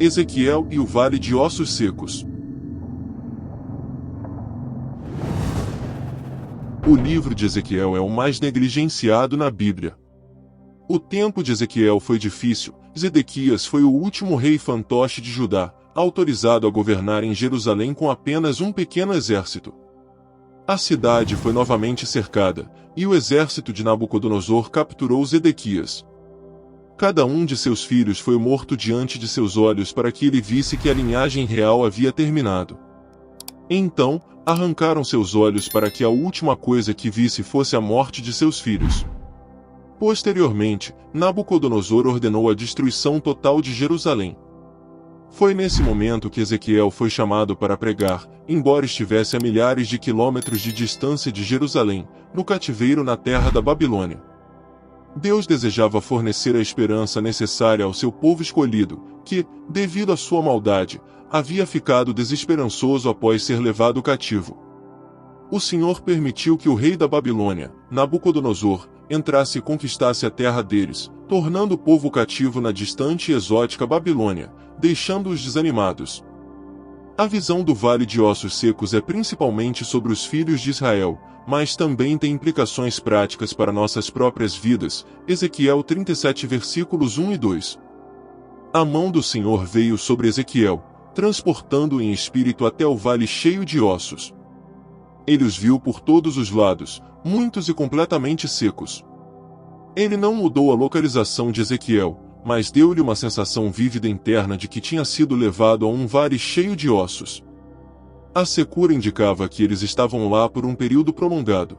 Ezequiel e o Vale de Ossos Secos. O livro de Ezequiel é o mais negligenciado na Bíblia. O tempo de Ezequiel foi difícil. Zedequias foi o último rei fantoche de Judá, autorizado a governar em Jerusalém com apenas um pequeno exército. A cidade foi novamente cercada, e o exército de Nabucodonosor capturou Zedequias. Cada um de seus filhos foi morto diante de seus olhos para que ele visse que a linhagem real havia terminado. Então, arrancaram seus olhos para que a última coisa que visse fosse a morte de seus filhos. Posteriormente, Nabucodonosor ordenou a destruição total de Jerusalém. Foi nesse momento que Ezequiel foi chamado para pregar, embora estivesse a milhares de quilômetros de distância de Jerusalém, no cativeiro na terra da Babilônia. Deus desejava fornecer a esperança necessária ao seu povo escolhido, que, devido à sua maldade, havia ficado desesperançoso após ser levado cativo. O Senhor permitiu que o rei da Babilônia, Nabucodonosor, entrasse e conquistasse a terra deles, tornando o povo cativo na distante e exótica Babilônia, deixando-os desanimados. A visão do Vale de Ossos Secos é principalmente sobre os filhos de Israel, mas também tem implicações práticas para nossas próprias vidas. Ezequiel 37 versículos 1 e 2. A mão do Senhor veio sobre Ezequiel, transportando-o em espírito até o vale cheio de ossos. Ele os viu por todos os lados, muitos e completamente secos. Ele não mudou a localização de Ezequiel, mas deu-lhe uma sensação vívida interna de que tinha sido levado a um vale cheio de ossos. A secura indicava que eles estavam lá por um período prolongado.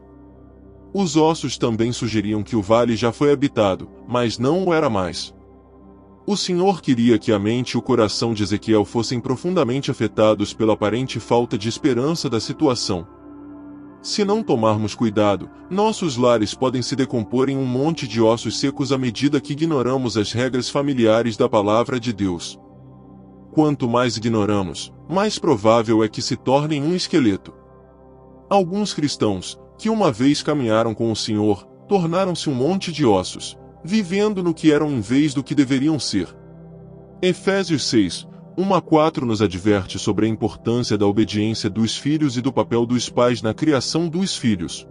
Os ossos também sugeriam que o vale já foi habitado, mas não o era mais. O Senhor queria que a mente e o coração de Ezequiel fossem profundamente afetados pela aparente falta de esperança da situação. Se não tomarmos cuidado, nossos lares podem se decompor em um monte de ossos secos à medida que ignoramos as regras familiares da palavra de Deus. Quanto mais ignoramos, mais provável é que se tornem um esqueleto. Alguns cristãos, que uma vez caminharam com o Senhor, tornaram-se um monte de ossos, vivendo no que eram em vez do que deveriam ser. Efésios 6, 1 a 4 nos adverte sobre a importância da obediência dos filhos e do papel dos pais na criação dos filhos.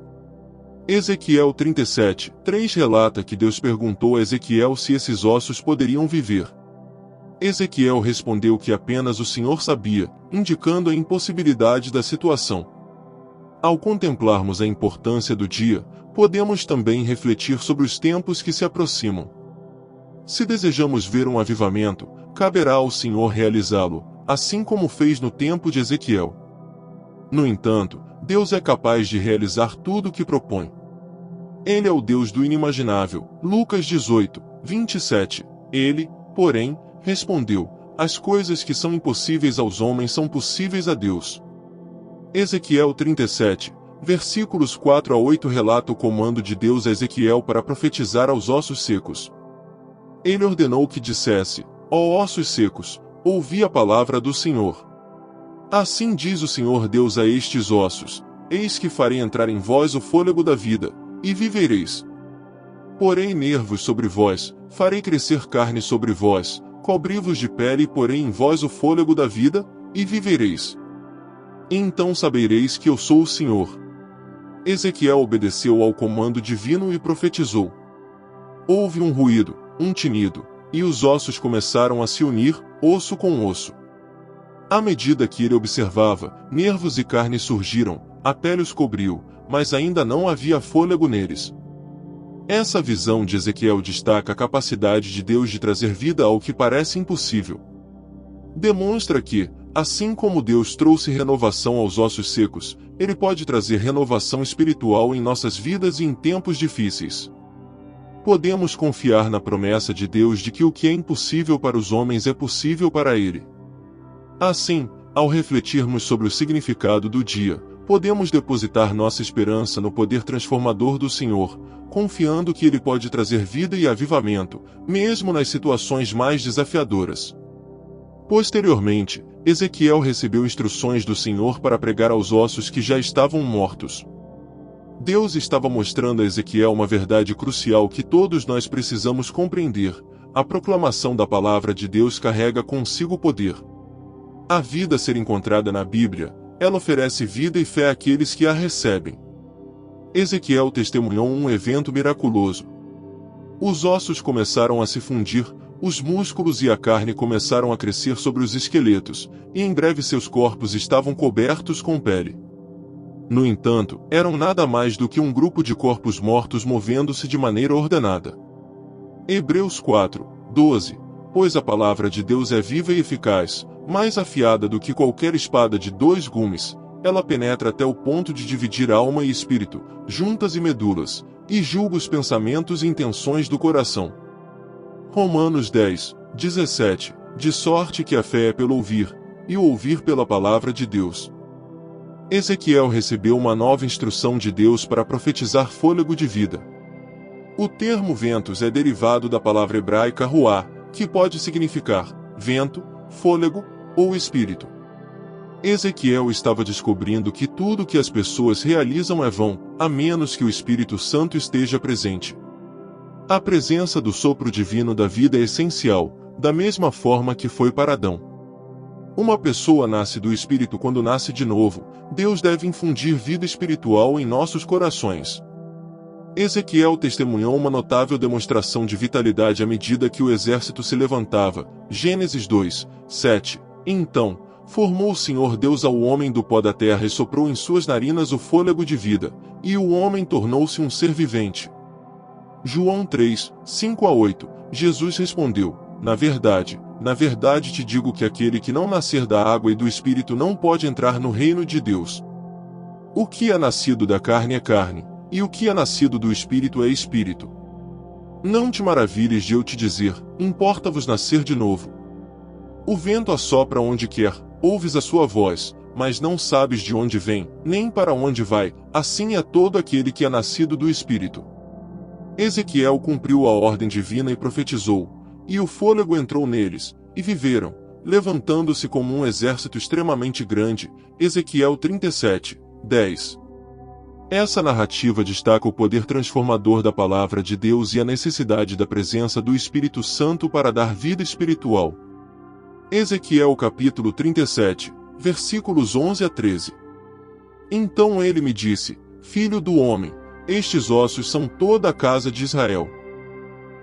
Ezequiel 37, 3 relata que Deus perguntou a Ezequiel se esses ossos poderiam viver. Ezequiel respondeu que apenas o Senhor sabia, indicando a impossibilidade da situação. Ao contemplarmos a importância do dia, podemos também refletir sobre os tempos que se aproximam. Se desejamos ver um avivamento, caberá ao Senhor realizá-lo, assim como fez no tempo de Ezequiel. No entanto, Deus é capaz de realizar tudo o que propõe. Ele é o Deus do inimaginável. Lucas 18, 27. Ele, porém, respondeu: as coisas que são impossíveis aos homens são possíveis a Deus. Ezequiel 37, versículos 4 a 8 relata o comando de Deus a Ezequiel para profetizar aos ossos secos. Ele ordenou que dissesse: ó ossos secos, ouvi a palavra do Senhor. Assim diz o Senhor Deus a estes ossos: eis que farei entrar em vós o fôlego da vida, e vivereis. Porei nervos sobre vós, farei crescer carne sobre vós, cobri-vos de pele e porei em vós o fôlego da vida, e vivereis. Então sabereis que eu sou o Senhor. Ezequiel obedeceu ao comando divino e profetizou. Houve um ruído, um tinido, e os ossos começaram a se unir, osso com osso. À medida que ele observava, nervos e carne surgiram, a pele os cobriu, mas ainda não havia fôlego neles. Essa visão de Ezequiel destaca a capacidade de Deus de trazer vida ao que parece impossível. Demonstra que, assim como Deus trouxe renovação aos ossos secos, Ele pode trazer renovação espiritual em nossas vidas e em tempos difíceis. Podemos confiar na promessa de Deus de que o que é impossível para os homens é possível para Ele. Assim, ao refletirmos sobre o significado do dia, podemos depositar nossa esperança no poder transformador do Senhor, confiando que Ele pode trazer vida e avivamento, mesmo nas situações mais desafiadoras. Posteriormente, Ezequiel recebeu instruções do Senhor para pregar aos ossos que já estavam mortos. Deus estava mostrando a Ezequiel uma verdade crucial que todos nós precisamos compreender: a proclamação da palavra de Deus carrega consigo poder. A vida a ser encontrada na Bíblia, ela oferece vida e fé àqueles que a recebem. Ezequiel testemunhou um evento miraculoso. Os ossos começaram a se fundir, os músculos e a carne começaram a crescer sobre os esqueletos, e em breve seus corpos estavam cobertos com pele. No entanto, eram nada mais do que um grupo de corpos mortos movendo-se de maneira ordenada. Hebreus 4, 12. Pois a palavra de Deus é viva e eficaz, mais afiada do que qualquer espada de 2 gumes, ela penetra até o ponto de dividir alma e espírito, juntas e medulas, e julga os pensamentos e intenções do coração. Romanos 10, 17. De sorte que a fé é pelo ouvir, e o ouvir pela palavra de Deus. Ezequiel recebeu uma nova instrução de Deus para profetizar fôlego de vida. O termo ventos é derivado da palavra hebraica ruá, que pode significar vento, fôlego ou espírito. Ezequiel estava descobrindo que tudo que as pessoas realizam é vão, a menos que o Espírito Santo esteja presente. A presença do sopro divino da vida é essencial, da mesma forma que foi para Adão. Uma pessoa nasce do Espírito quando nasce de novo. Deus deve infundir vida espiritual em nossos corações. Ezequiel testemunhou uma notável demonstração de vitalidade à medida que o exército se levantava. Gênesis 2, 7. Então, formou o Senhor Deus ao homem do pó da terra e soprou em suas narinas o fôlego de vida, e o homem tornou-se um ser vivente. João 3, 5-8. Jesus respondeu: na verdade te digo que aquele que não nascer da água e do Espírito não pode entrar no reino de Deus. O que é nascido da carne é carne, e o que é nascido do Espírito é Espírito. Não te maravilhes de eu te dizer, importa-vos nascer de novo. O vento assopra onde quer, ouves a sua voz, mas não sabes de onde vem, nem para onde vai, assim é todo aquele que é nascido do Espírito. Ezequiel cumpriu a ordem divina e profetizou, e o fôlego entrou neles, e viveram, levantando-se como um exército extremamente grande. Ezequiel 37, 10. Essa narrativa destaca o poder transformador da palavra de Deus e a necessidade da presença do Espírito Santo para dar vida espiritual. Ezequiel capítulo 37, versículos 11-13. Então ele me disse: Filho do homem, estes ossos são toda a casa de Israel.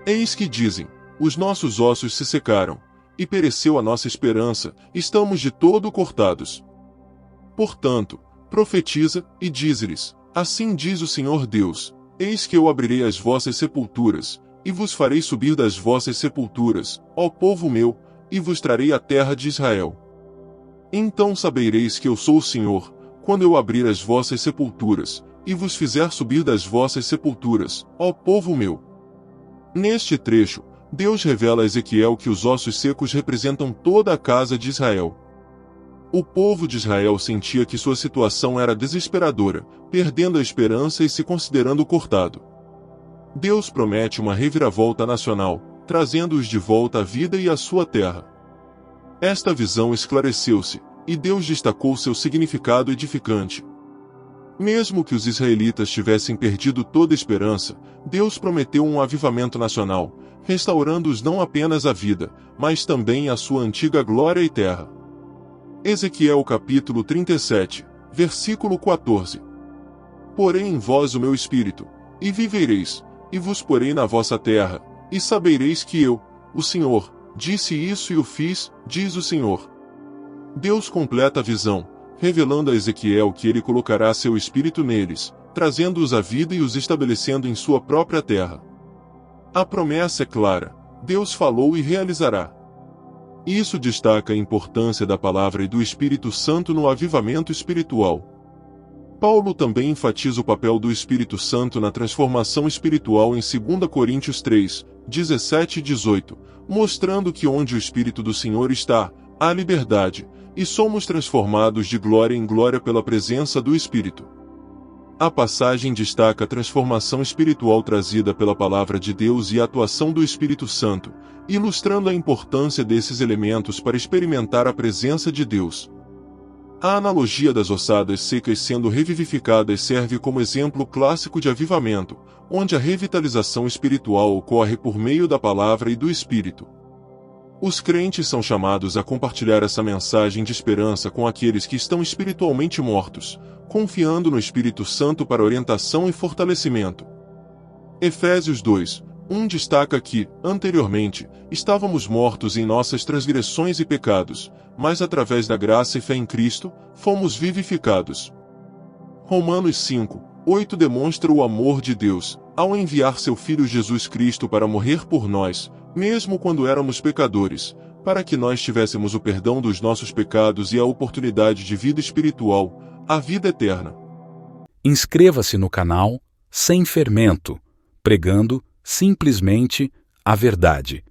Eis que dizem: os nossos ossos se secaram, e pereceu a nossa esperança, estamos de todo cortados. Portanto, profetiza, e dize-lhes: assim diz o Senhor Deus: eis que eu abrirei as vossas sepulturas, e vos farei subir das vossas sepulturas, ó povo meu, e vos trarei a terra de Israel. Então sabereis que eu sou o Senhor, quando eu abrir as vossas sepulturas, e vos fizer subir das vossas sepulturas, ó povo meu. Neste trecho, Deus revela a Ezequiel que os ossos secos representam toda a casa de Israel. O povo de Israel sentia que sua situação era desesperadora, perdendo a esperança e se considerando cortado. Deus promete uma reviravolta nacional, trazendo-os de volta à vida e à sua terra. Esta visão esclareceu-se, e Deus destacou seu significado edificante. Mesmo que os israelitas tivessem perdido toda esperança, Deus prometeu um avivamento nacional, restaurando-os não apenas a vida, mas também a sua antiga glória e terra. Ezequiel capítulo 37, versículo 14. Porém em vós o meu espírito, e vivereis, e vos porei na vossa terra, e sabereis que eu, o Senhor, disse isso e o fiz, diz o Senhor. Deus completa a visão, revelando a Ezequiel que ele colocará seu espírito neles, trazendo-os à vida e os estabelecendo em sua própria terra. A promessa é clara: Deus falou e realizará. Isso destaca a importância da palavra e do Espírito Santo no avivamento espiritual. Paulo também enfatiza o papel do Espírito Santo na transformação espiritual em 2 Coríntios 3, 17 e 18, mostrando que onde o Espírito do Senhor está, há liberdade, e somos transformados de glória em glória pela presença do Espírito. A passagem destaca a transformação espiritual trazida pela palavra de Deus e a atuação do Espírito Santo, ilustrando a importância desses elementos para experimentar a presença de Deus. A analogia das ossadas secas sendo revivificadas serve como exemplo clássico de avivamento, onde a revitalização espiritual ocorre por meio da palavra e do Espírito. Os crentes são chamados a compartilhar essa mensagem de esperança com aqueles que estão espiritualmente mortos, confiando no Espírito Santo para orientação e fortalecimento. Efésios 2:1 destaca que, anteriormente, estávamos mortos em nossas transgressões e pecados, mas através da graça e fé em Cristo, fomos vivificados. Romanos 5:8 demonstra o amor de Deus, ao enviar seu Filho Jesus Cristo para morrer por nós, mesmo quando éramos pecadores, para que nós tivéssemos o perdão dos nossos pecados e a oportunidade de vida espiritual, a vida eterna. Inscreva-se no canal Sem Fermento, pregando simplesmente a verdade.